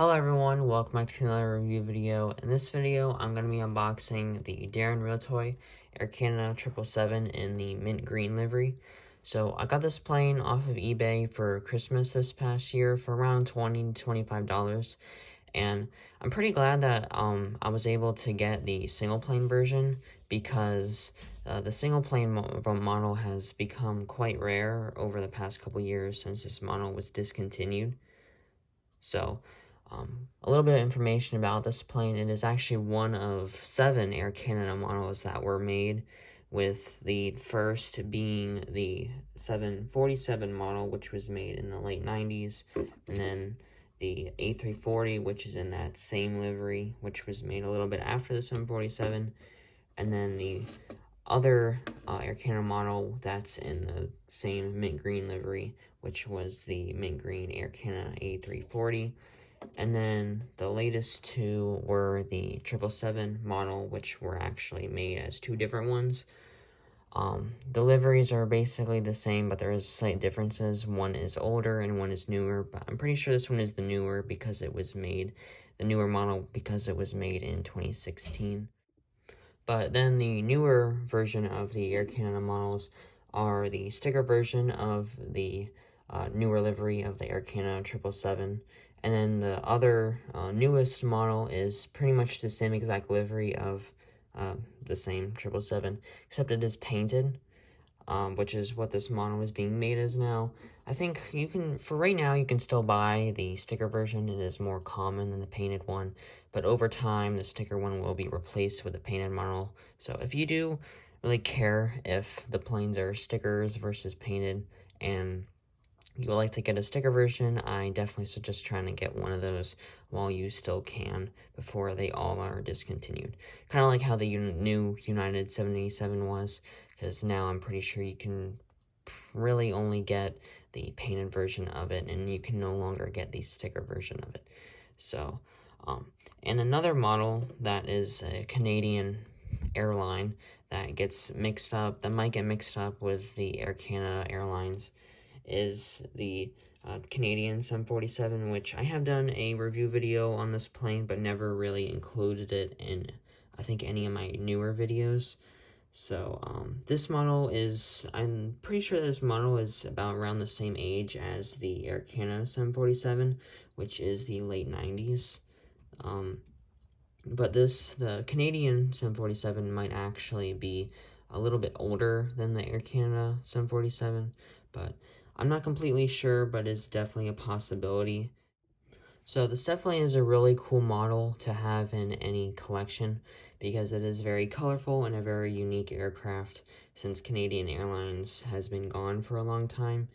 Hello everyone, welcome back to another review video. In this video, I'm going to be unboxing the Daron Realtoy Air Canada 777 in the mint green livery. So I got this plane off of eBay for Christmas this past year for around $20 to $25. And I'm pretty glad that I was able to get the single plane version because the single plane model has become quite rare over the past couple years since this model was discontinued. So, a little bit of information about this plane. It is actually one of 7 Air Canada models that were made, with the first being the 747 model, which was made in the late 90s, and then the A340, which is in that same livery, which was made a little bit after the 747, and then the other Air Canada model that's in the same mint green livery, which was the mint green Air Canada A340. And then the latest 2 were the 777 model, which were actually made as 2 different ones. The liveries are basically the same, but there is slight differences. One is older and one is newer, but I'm pretty sure this one is the newer because it was made, the newer model because it was made in 2016. But then the newer version of the Air Canada models are the sticker version of the newer livery of the Air Canada 777. And then the other newest model is pretty much the same exact livery of the same 777, except it is painted, which is what this model is being made as now. I think you can, for right now, you can still buy the sticker version. It is more common than the painted one, but over time, the sticker one will be replaced with the painted model. So if you do really care if the planes are stickers versus painted, and you would like to get a sticker version, I definitely suggest trying to get one of those while you still can before they all are discontinued. Kind of like how the new United 787 was, because now I'm pretty sure you can really only get the painted version of it, and you can no longer get the sticker version of it. So, and another model that is a Canadian airline that gets mixed up, that might get mixed up with the Air Canada Airlines, is the Canadian 747, which I have done a review video on this plane, but never really included it in, I think, any of my newer videos. So, this model is, I'm pretty sure this model is about around the same age as the Air Canada 747, which is the late 90s. But the Canadian 747 might actually be a little bit older than the Air Canada 747, but I'm not completely sure, but it's definitely a possibility. So this definitely is a really cool model to have in any collection because it is very colorful and a very unique aircraft since Canadian Airlines has been gone for a long time.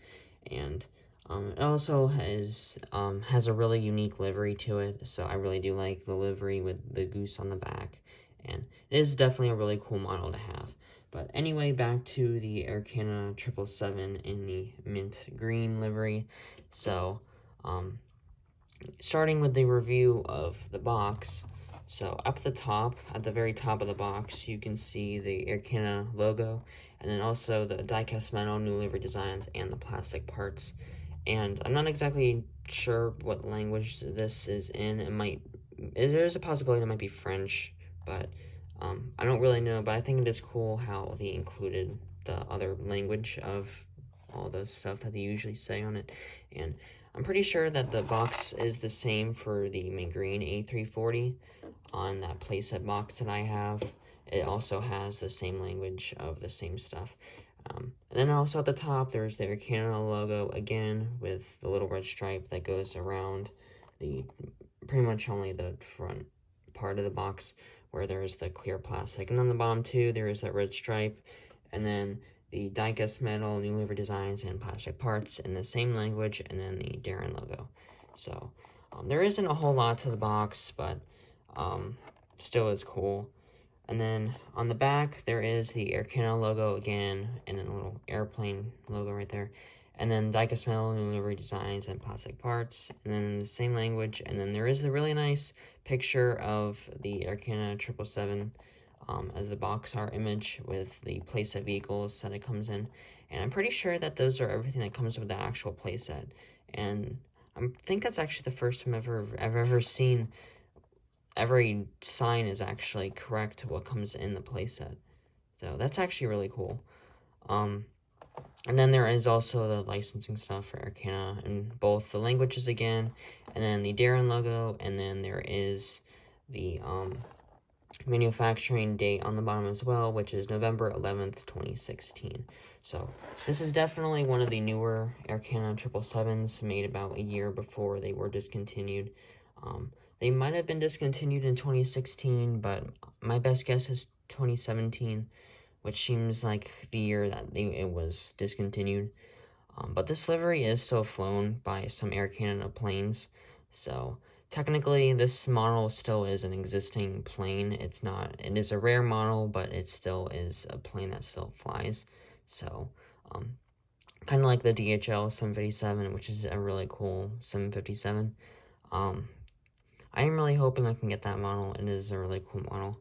And it also has a really unique livery to it, so I really do like the livery with the goose on the back, and it is definitely a really cool model to have. But anyway, back to the Air Canada 777 in the mint green livery. So, starting with the review of the box, so up at the top, at the very top of the box, you can see the Air Canada logo, and then also the die-cast metal, new livery designs, and the plastic parts. And I'm not exactly sure what language this is in. There's a possibility it might be French, but I don't really know. But I think it is cool how they included the other language of all the stuff that they usually say on it. And I'm pretty sure that the box is the same for the mint green A340 on that playset box that I have. It also has the same language of the same stuff. And then also at the top, there's the Air Canada logo again with the little red stripe that goes around pretty much only the front part of the box where there's the clear plastic. And on the bottom too, there is that red stripe. And then the die-cast metal, new livery designs, and plastic parts in the same language, and then the Daron logo. So, there isn't a whole lot to the box, but still is cool. And then on the back, there is the Air Canada logo again, and a little airplane logo right there. And then die-cast metal, new livery designs, and plastic parts, and then the same language. And then there is a really nice picture of the Air Canada 777 as the box art image with the playset vehicles that it comes in. And I'm pretty sure that those are everything that comes with the actual playset. And I think that's actually the first time I've ever seen every sign is actually correct to what comes in the playset. So that's actually really cool. And then there is also the licensing stuff for Arcana in both the languages again, and then the Daron logo, and then there is the manufacturing date on the bottom as well, which is November 11th, 2016. So this is definitely one of the newer Arcana 777s made about a year before they were discontinued. They might have been discontinued in 2016, but my best guess is 2017, which seems like the year that it was discontinued. But this livery is still flown by some Air Canada planes, so technically this model still is an existing plane. It is a rare model, but it still is a plane that still flies. So, kind of like the DHL 757, which is a really cool 757. I am really hoping I can get that model. It is a really cool model.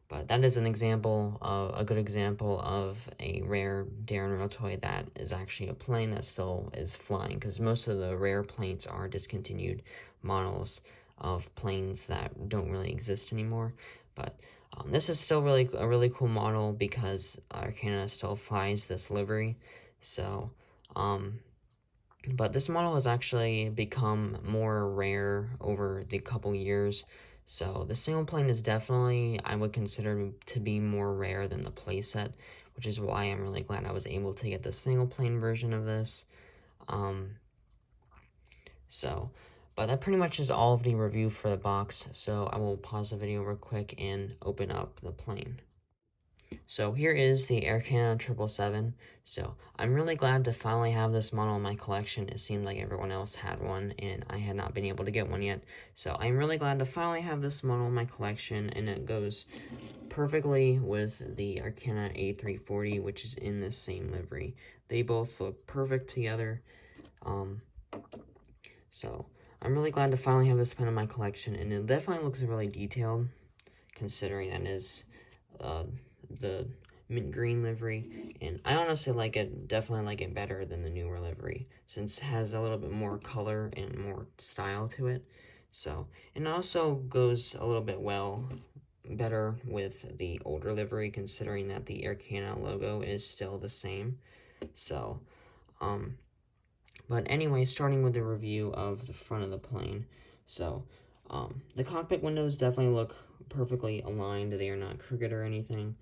But that is an example of a good example of a rare Daron Realtoy that is actually a plane that still is flying, because most of the rare planes are discontinued models of planes that don't really exist anymore. But this is still a really cool model because Arcana still flies this livery. So, but this model has actually become more rare over the couple years. So the single plane is definitely, I would consider to be more rare than the playset, which is why I'm really glad I was able to get the single plane version of this. But that pretty much is all of the review for the box, so I will pause the video real quick and open up the plane. So here is the Air Canada 777. So I'm really glad to finally have this model in my collection. It seemed like everyone else had one, and I had not been able to get one yet. So I'm really glad to finally have this model in my collection, and it goes perfectly with the Arcana A340, which is in the same livery. They both look perfect together. So I'm really glad to finally have this pen in my collection, and it definitely looks really detailed, considering that it is the mint green livery, and I honestly definitely like it better than the newer livery, since it has a little bit more color and more style to it. So, and it also goes a little bit better with the older livery, considering that the Air Canada logo is still the same. So, but anyway, starting with the review of the front of the plane. So, the cockpit windows definitely look perfectly aligned. They are not crooked or anything.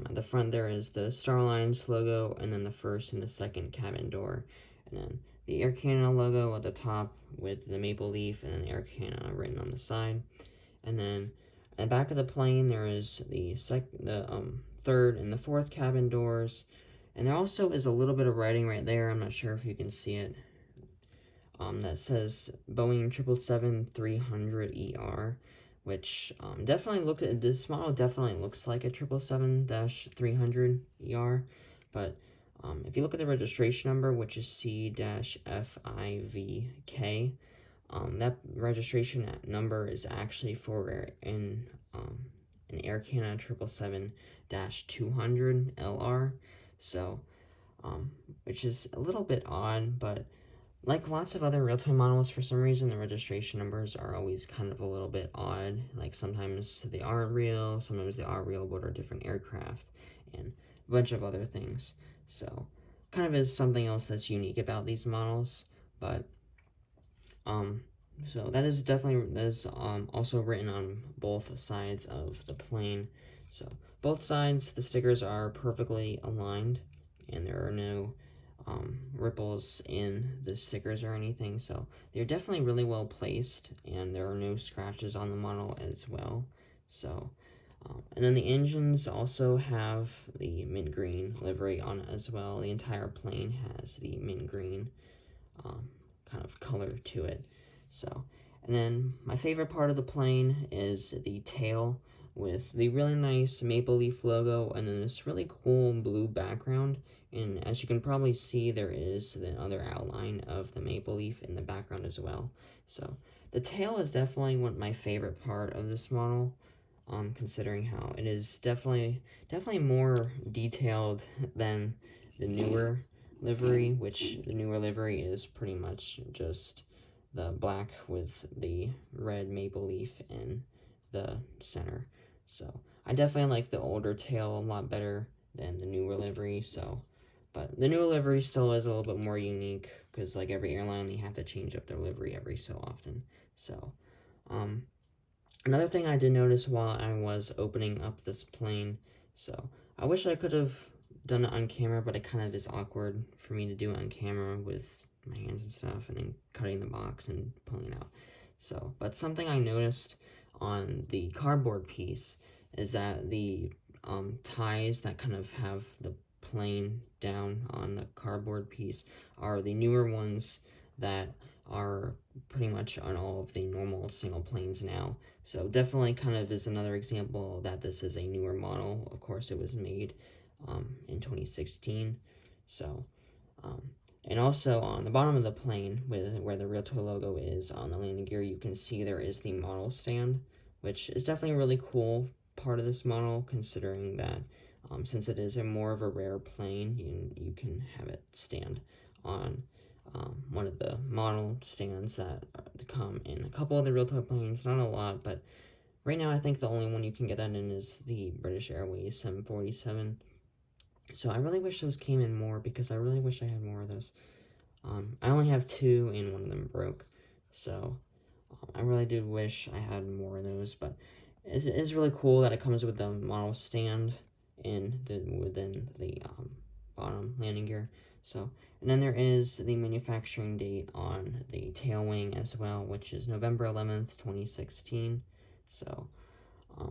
At the front there is the Star Alliance logo, and then the first and the second cabin door, and then the Air Canada logo at the top with the maple leaf and then Air Canada written on the side. And then at the back of the plane there is the third and the fourth cabin doors, and there also is a little bit of writing right there. I'm not sure if you can see it. That says Boeing 777-300ER. Which definitely this model definitely looks like a 777-300ER, but if you look at the registration number, which is C-FIVK, that registration number is actually for an Air Canada 777-200LR, so which is a little bit odd, but like lots of other Realtoy models, for some reason, the registration numbers are always kind of a little bit odd. Like, sometimes they aren't real, sometimes they are real, but are different aircraft, and a bunch of other things. So, kind of is something else that's unique about these models, but, so that is also written on both sides of the plane. So, both sides, the stickers are perfectly aligned, and there are no ripples in the stickers or anything, so they're definitely really well placed, and there are no scratches on the model as well. So, and then the engines also have the mint green livery on it as well. The entire plane has the mint green kind of color to it. So, and then my favorite part of the plane is the tail with the really nice maple leaf logo, and then this really cool blue background. And as you can probably see, there is the other outline of the maple leaf in the background as well. So the tail is definitely my favorite part of this model, considering how it is definitely more detailed than the newer livery, which the newer livery is pretty much just the black with the red maple leaf in the center. So I definitely like the older tail a lot better than the newer livery. But the newer livery still is a little bit more unique because like every airline, they have to change up their livery every so often. So another thing I did notice while I was opening up this plane, so I wish I could have done it on camera, but it kind of is awkward for me to do it on camera with my hands and stuff, and then cutting the box and pulling it out. So, but something I noticed on the cardboard piece is that the ties that kind of have the plane down on the cardboard piece are the newer ones that are pretty much on all of the normal single planes now. So definitely kind of is another example that this is a newer model. Of course, it was made in 2016. So, and also on the bottom of the plane, where the Realtoy logo is on the landing gear, you can see there is the model stand, which is definitely a really cool part of this model, considering that since it is more of a rare plane, you can have it stand on one of the model stands that come in a couple of the Realtoy planes, not a lot, but right now I think the only one you can get that in is the British Airways 747. So I really wish those came in more, because I really wish I had more of those. I only have 2 and one of them broke, so I really do wish I had more of those, but it is really cool that it comes with the model stand within the bottom landing gear. So, and then there is the manufacturing date on the tail wing as well, which is November 11th, 2016. So,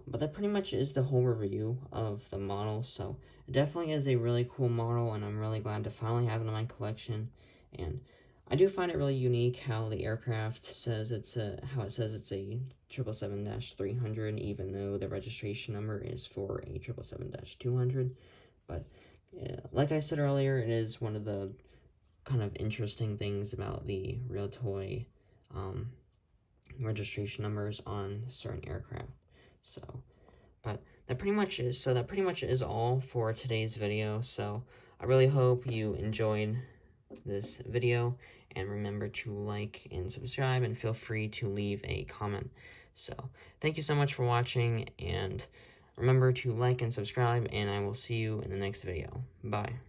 but that pretty much is the whole review of the model. So it definitely is a really cool model, and I'm really glad to finally have it in my collection. And I do find it really unique how the aircraft says it's a 777-300, even though the registration number is for a 777-200. But like I said earlier, it is one of the kind of interesting things about the Realtoy registration numbers on certain aircraft. So, but that pretty much is all for today's video. So I really hope you enjoyed this video, and remember to like and subscribe, and feel free to leave a comment. So thank you so much for watching, and remember to like and subscribe, and I will see you in the next video. Bye.